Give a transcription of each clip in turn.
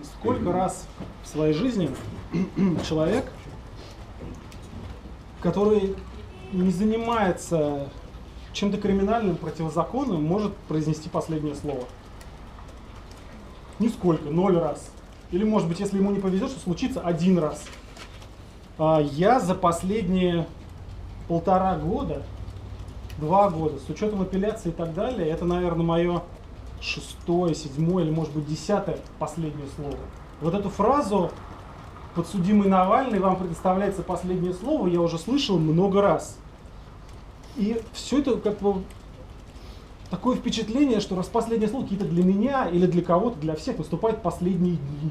Сколько раз в своей жизни человек, который не занимается чем-то криминальным, противозаконным, может произнести последнее слово? Нисколько, 0 раз. Или, может быть, если ему не повезет, что случится 1 раз. Я за последние 1,5 года, 2 года, с учетом апелляции и так далее, это, наверное, мое 6-е, 7-е или, может быть, 10-е последнее слово. Вот эту фразу «подсудимый Навальный, вам предоставляется последнее слово» я уже слышал много раз. И все это как бы такое впечатление, что раз последнее слово какие-то для меня или для кого-то, для всех наступают последние дни.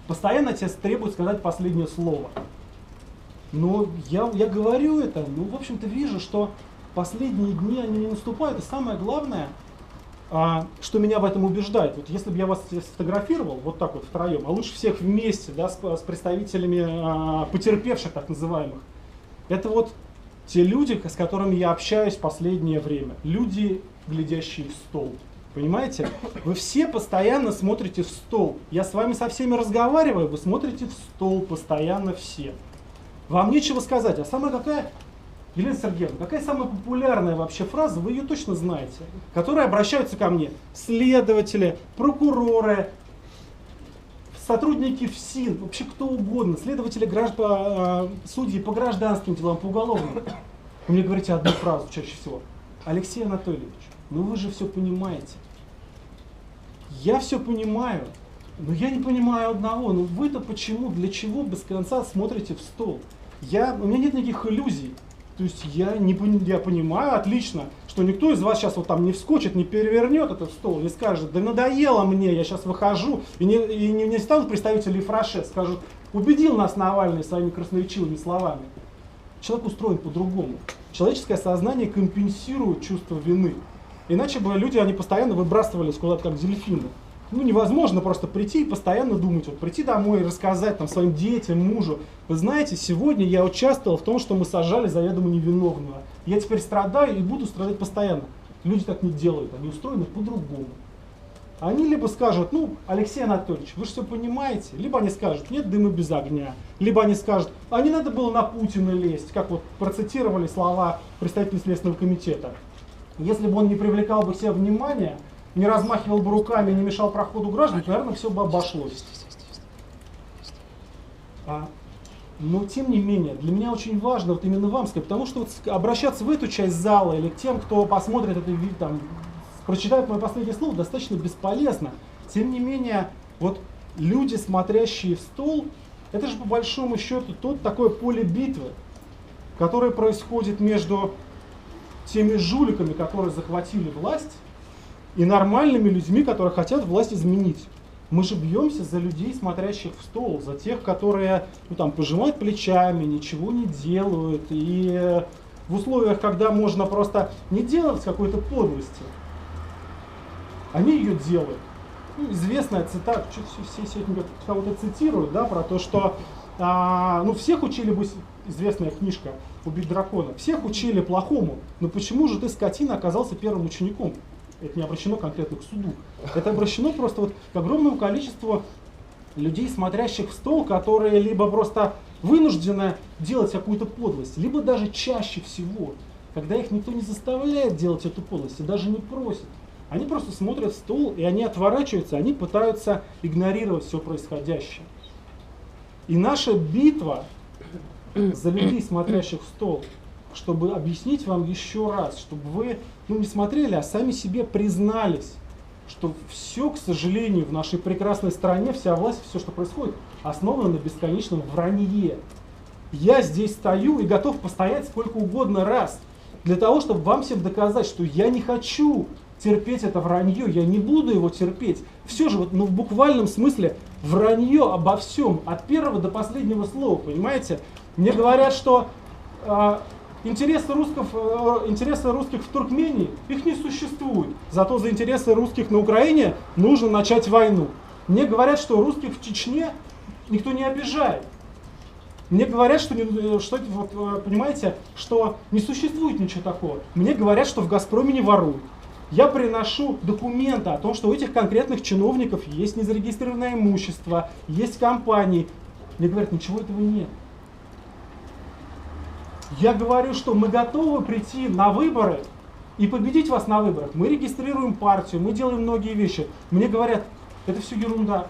Постоянно тебе требуют сказать последнее слово. Но я говорю это, в общем-то вижу, что последние дни они не наступают. И самое главное, что меня в этом убеждает, вот если бы я вас сфотографировал вот так вот втроем, а лучше всех вместе, да, с представителями потерпевших так называемых, это вот те люди, с которыми я общаюсь в последнее время, люди, глядящие в стол. Понимаете? Вы все постоянно смотрите в стол. Я с вами со всеми разговариваю, вы смотрите в стол постоянно все. Вам нечего сказать. А самая какая, Елена Сергеевна, какая самая популярная вообще фраза, вы ее точно знаете, которые обращаются ко мне следователи, прокуроры, сотрудники ФСИН, вообще кто угодно, следователи, судьи по гражданским делам, по уголовным. Вы мне говорите одну фразу чаще всего. Алексей Анатольевич, вы же все понимаете. Я все понимаю, но я не понимаю одного. Вы-то почему, для чего без конца смотрите в стол? У меня нет никаких иллюзий. То есть я понимаю отлично, что никто из вас сейчас вот там не вскочит, не перевернет этот стол, не скажет, да надоело мне, я сейчас выхожу, и не станут представители Фраше, скажут, убедил нас Навальный своими красноречивыми словами. Человек устроен по-другому. Человеческое сознание компенсирует чувство вины. Иначе бы люди, они постоянно выбрасывались куда-то как дельфины. Невозможно просто прийти и постоянно думать, вот прийти домой и рассказать там, своим детям, мужу. Вы знаете, сегодня я участвовал в том, что мы сажали заведомо невиновного. Я теперь страдаю и буду страдать постоянно. Люди так не делают, они устроены по-другому. Они либо скажут, Алексей Анатольевич, вы же все понимаете, либо они скажут, нет дыма без огня, либо они скажут, а не надо было на Путина лезть, как вот процитировали слова представителя Следственного комитета. Если бы он не привлекал бы к себе внимание, не размахивал бы руками, не мешал проходу граждан, то, наверное, все бы обошлось. Но, тем не менее, для меня очень важно вот именно вам сказать, потому что вот обращаться в эту часть зала или к тем, кто посмотрит это видео, там, прочитает мое последнее слово, достаточно бесполезно. Тем не менее, вот люди, смотрящие в стол, это же по большому счету такое поле битвы, которое происходит между теми жуликами, которые захватили власть, и нормальными людьми, которые хотят власть изменить. Мы же бьемся за людей, смотрящих в стол, за тех, которые пожимают плечами, ничего не делают. И в условиях, когда можно просто не делать какой-то подлости, они ее делают. Известная цитата, все сегодня кого-то цитируют, да, про то, что всех учили, известная книжка «Убить дракона», всех учили плохому, но почему же ты, скотина, оказался первым учеником? Это не обращено конкретно к суду. Это обращено просто вот к огромному количеству людей, смотрящих в стол, которые либо просто вынуждены делать какую-то подлость, либо даже чаще всего, когда их никто не заставляет делать эту подлость и даже не просит. Они просто смотрят в стол, и они отворачиваются, они пытаются игнорировать все происходящее. И наша битва за людей, смотрящих в стол, чтобы объяснить вам еще раз, чтобы вы не смотрели, а сами себе признались, что все, к сожалению, в нашей прекрасной стране, вся власть, все, что происходит, основано на бесконечном вранье. Я здесь стою и готов постоять сколько угодно раз, для того, чтобы вам всем доказать, что я не хочу терпеть это вранье, я не буду его терпеть. Все же, в буквальном смысле, вранье обо всем, от первого до последнего слова, понимаете? Мне говорят, что интересы русских в Туркмении, их не существует. Зато за интересы русских на Украине нужно начать войну. Мне говорят, что русских в Чечне никто не обижает. Мне говорят, что понимаете, что не существует ничего такого. Мне говорят, что в «Газпроме» не воруют. Я приношу документы о том, что у этих конкретных чиновников есть незарегистрированное имущество, есть компании. Мне говорят, ничего этого нет. Я говорю, что мы готовы прийти на выборы и победить вас на выборах. Мы регистрируем партию, мы делаем многие вещи. Мне говорят, это все ерунда.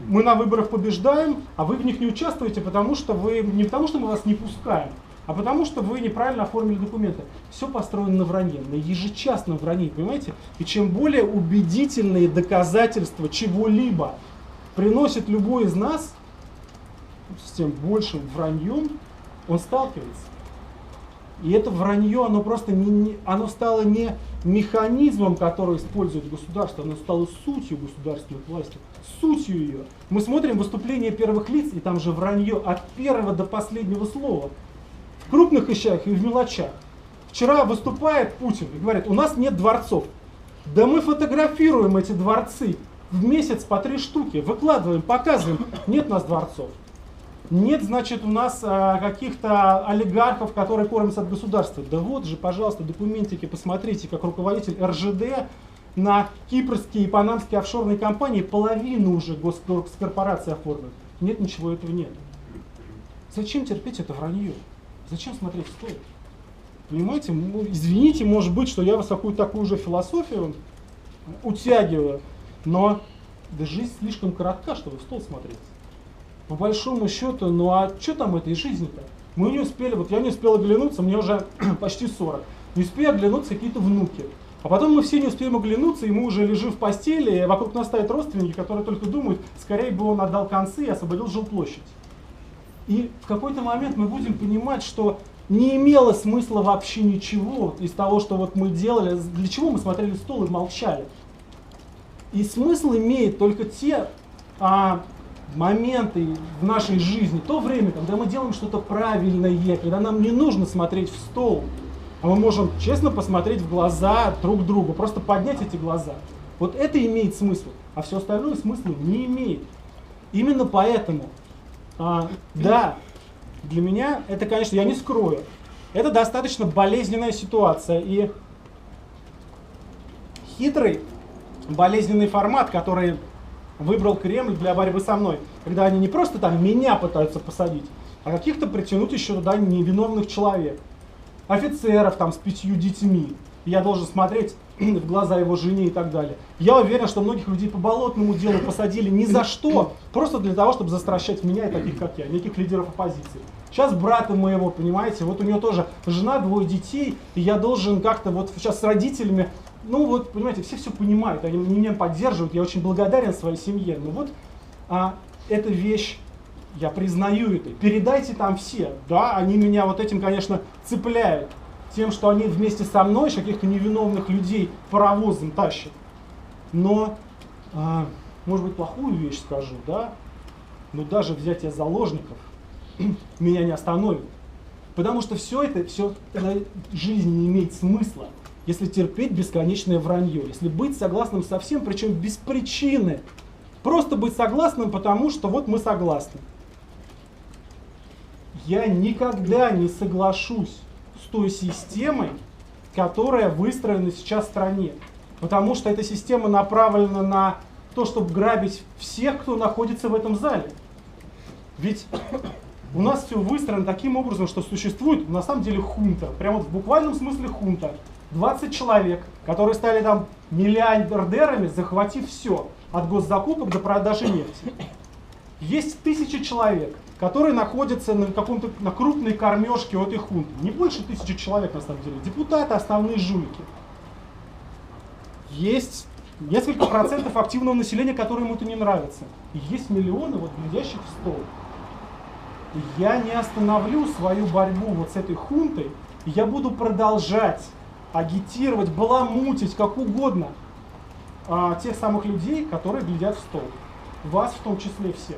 Мы на выборах побеждаем, а вы в них не участвуете, потому что не потому что мы вас не пускаем, а потому что вы неправильно оформили документы. Все построено на вранье, на ежечасном вранье, понимаете? И чем более убедительные доказательства чего-либо приносит любой из нас, с тем большим враньем он сталкивается. И это вранье, оно просто оно стало не механизмом, который использует государство, оно стало сутью государственной власти, сутью ее. Мы смотрим выступления первых лиц, и там же вранье от первого до последнего слова. В крупных вещах и в мелочах. Вчера выступает Путин и говорит, у нас нет дворцов. Да мы фотографируем эти дворцы в месяц по 3 штуки, выкладываем, показываем, нет у нас дворцов. Нет, значит, у нас каких-то олигархов, которые кормятся от государства. Да вот же, пожалуйста, документики, посмотрите, как руководитель РЖД на кипрские и панамские офшорные компании половину уже госкорпораций оформил. Нет, ничего этого нет. Зачем терпеть это вранье? Зачем смотреть в стол? Понимаете, извините, может быть, что я вас какую-то такую же философию утягиваю, но да жизнь слишком коротка, чтобы в стол смотреть. По большому счету, ну а что там этой жизни-то? Мы не успели, вот я не успел оглянуться, мне уже почти 40. Не успели оглянуться какие-то внуки. А потом мы все не успеем оглянуться, и мы уже лежим в постели, и вокруг нас стоят родственники, которые только думают, скорее бы он отдал концы и освободил жилплощадь. И в какой-то момент мы будем понимать, что не имело смысла вообще ничего из того, что вот мы делали, для чего мы смотрели в стол и молчали. И смысл имеет только те моменты в нашей жизни, то время, когда мы делаем что-то правильное, когда нам не нужно смотреть в стол, а мы можем честно посмотреть в глаза друг другу, просто поднять эти глаза. Вот это имеет смысл, а все остальное смысла не имеет. Именно поэтому, да, для меня это, конечно, я не скрою, это достаточно болезненная ситуация и хитрый, болезненный формат, который выбрал Кремль для борьбы со мной, когда они не просто там меня пытаются посадить, а каких-то притянуть еще туда невиновных человек, офицеров там с 5 детьми. И я должен смотреть в глаза его жене и так далее. Я уверен, что многих людей по болотному делу посадили ни за что, просто для того, чтобы застращать меня и таких, как я, неких лидеров оппозиции. Сейчас брата моего, понимаете, вот у него тоже жена, 2 детей, и я должен как-то вот сейчас с родителями. Ну вот, понимаете, все понимают, они меня поддерживают, я очень благодарен своей семье. Но вот эта вещь, я признаю это. Передайте там все, да, они меня вот этим, конечно, цепляют. Тем, что они вместе со мной каких-то невиновных людей паровозом тащат. Но, может быть, плохую вещь скажу, да, но даже взятие заложников меня не остановит. Потому что все это жизнь не имеет смысла, если терпеть бесконечное вранье, если быть согласным со всем, причем без причины. Просто быть согласным, потому что вот мы согласны. Я никогда не соглашусь с той системой, которая выстроена сейчас в стране. Потому что эта система направлена на то, чтобы грабить всех, кто находится в этом зале. Ведь у нас все выстроено таким образом, что существует на самом деле хунта. Прямо вот в буквальном смысле хунта. 20 человек, которые стали там миллиардерами, захватив все, от госзакупок до продажи нефти. Есть 1000 человек, которые находятся на крупной кормежке у этой хунты. Не больше 1000 человек на самом деле. Депутаты, основные жулики. Есть несколько процентов активного населения, которым это не нравится. И есть миллионы вот глядящих в стол. И я не остановлю свою борьбу вот с этой хунтой, и я буду продолжать агитировать, баламутить, как угодно, тех самых людей, которые глядят в стол. Вас в том числе всех.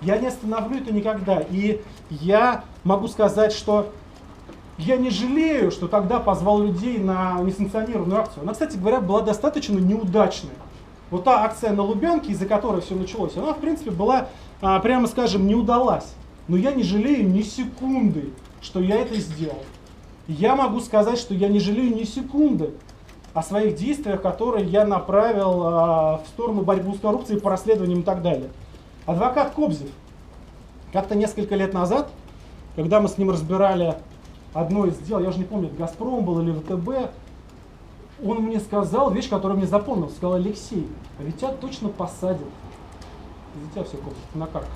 Я не остановлю это никогда. И я могу сказать, что я не жалею, что тогда позвал людей на несанкционированную акцию. Она, кстати говоря, была достаточно неудачной. Вот та акция на Лубянке, из-за которой все началось, она, в принципе, была, прямо скажем, не удалась. Но я не жалею ни секунды, что я это сделал. Я могу сказать, что я не жалею ни секунды о своих действиях, которые я направил в сторону борьбы с коррупцией по расследованиям и так далее. Адвокат Кобзев как-то несколько лет назад, когда мы с ним разбирали одно из дел, я уже не помню, это «Газпром» был или ВТБ, он мне сказал вещь, которую мне запомнил. Сказал: Алексей, а ведь тебя точно посадят. За тебя все, Кобзев, накаркал.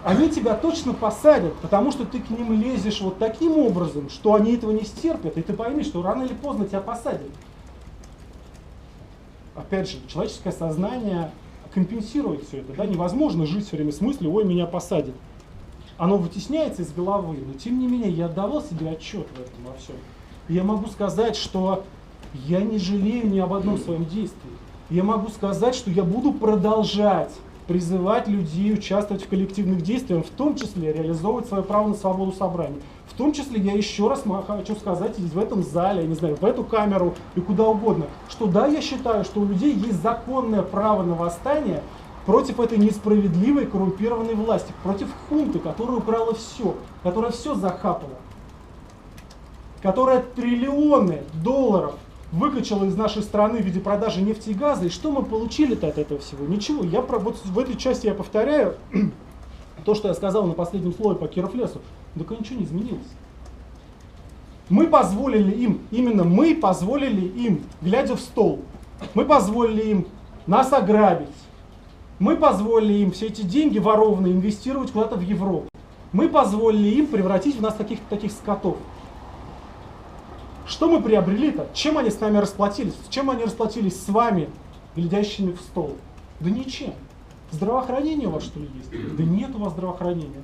Они тебя точно посадят, потому что ты к ним лезешь вот таким образом, что они этого не стерпят, и ты пойми, что рано или поздно тебя посадят. Опять же, человеческое сознание компенсирует все это. Да? Невозможно жить все время с мыслью: ой, меня посадят. Оно вытесняется из головы, но тем не менее я отдавал себе отчет в этом во всем. И я могу сказать, что я не жалею ни об одном своем действии. Я могу сказать, что я буду продолжать призывать людей участвовать в коллективных действиях, в том числе реализовывать свое право на свободу собрания. В том числе я еще раз хочу сказать в этом зале, я не знаю, в эту камеру и куда угодно, что да, я считаю, что у людей есть законное право на восстание против этой несправедливой коррумпированной власти, против хунты, которая украла все, которая все захапала, которая триллионы долларов выкачала из нашей страны в виде продажи нефти и газа. И что мы получили-то от этого всего? Ничего. Вот в этой части я повторяю то, что я сказал на последнем слове по Кировлесу. Так ничего не изменилось. Мы позволили им, именно мы позволили им, глядя в стол, мы позволили им нас ограбить. Мы позволили им все эти деньги ворованные инвестировать куда-то в Европу. Мы позволили им превратить в нас таких скотов. Что мы приобрели-то? Чем они с нами расплатились? Чем они расплатились с вами, глядящими в стол? Да ничем. Здравоохранение у вас, что ли, есть? Да нет у вас здравоохранения.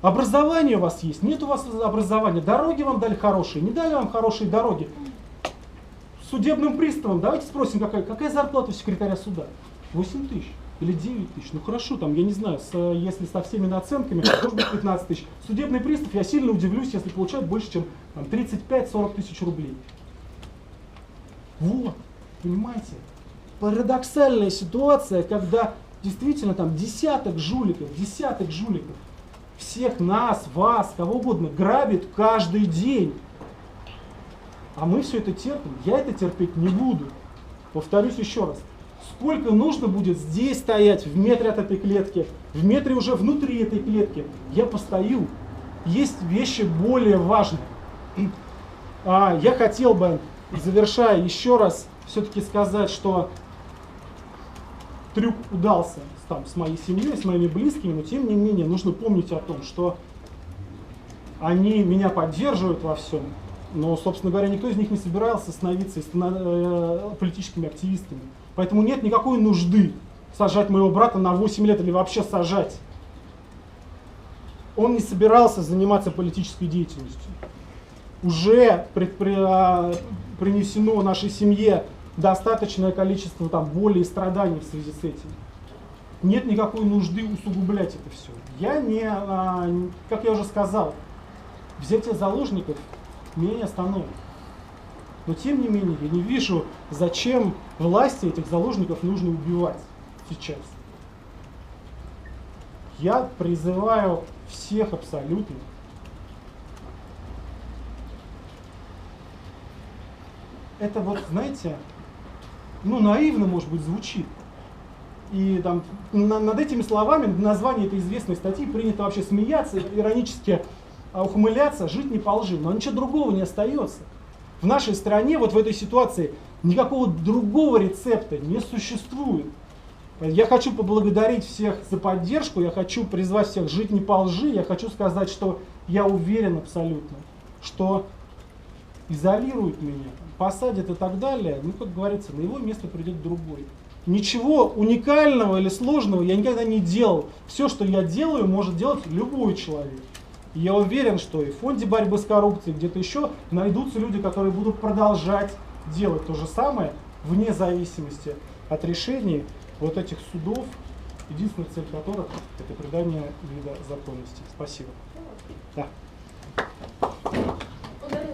Образование у вас есть? Нет у вас образования. Дороги вам дали хорошие? Не дали вам хорошие дороги? Судебным приставам давайте спросим, какая зарплата у секретаря суда? 8 тысяч или 9 тысяч? Ну хорошо, там, я не знаю, если со всеми наценками, может быть 15 тысяч. Судебный пристав, я сильно удивлюсь, если получает больше, чем 35-40 тысяч рублей. Вот, понимаете? Парадоксальная ситуация, когда действительно там десяток жуликов, всех нас, вас, кого угодно, грабит каждый день. А мы все это терпим. Я это терпеть не буду. Повторюсь еще раз. Сколько нужно будет здесь стоять, в метре от этой клетки, в метре уже внутри этой клетки, я постою. Есть вещи более важные. Я хотел бы, завершая, еще раз все-таки сказать, что трюк удался с моей семьей, с моими близкими, но тем не менее нужно помнить о том, что они меня поддерживают во всем, но, собственно говоря, никто из них не собирался становиться политическими активистами. Поэтому нет никакой нужды сажать моего брата на 8 лет или вообще сажать. Он не собирался заниматься политической деятельностью. Уже принесено нашей семье достаточное количество боли и страданий в связи с этим. Нет никакой нужды усугублять это все. Я не, как я уже сказал, взятие заложников меня не остановит. Но тем не менее, я не вижу, зачем власти этих заложников нужно убивать сейчас. Я призываю всех абсолютно это знаете, наивно, может быть, звучит. И над этими словами, название этой известной статьи принято вообще смеяться, иронически ухмыляться, жить не по лжи. Но ничего другого не остается. В нашей стране, в этой ситуации, никакого другого рецепта не существует. Я хочу поблагодарить всех за поддержку, я хочу призвать всех жить не по лжи, я хочу сказать, что я уверен абсолютно, что изолируют меня, посадят и так далее, как говорится, на его место придет другой. Ничего уникального или сложного я никогда не делал. Все, что я делаю, может делать любой человек. И я уверен, что и в фонде борьбы с коррупцией, где-то еще найдутся люди, которые будут продолжать делать то же самое, вне зависимости от решений этих судов, единственная цель которых – это придание вида законности. Спасибо. Да.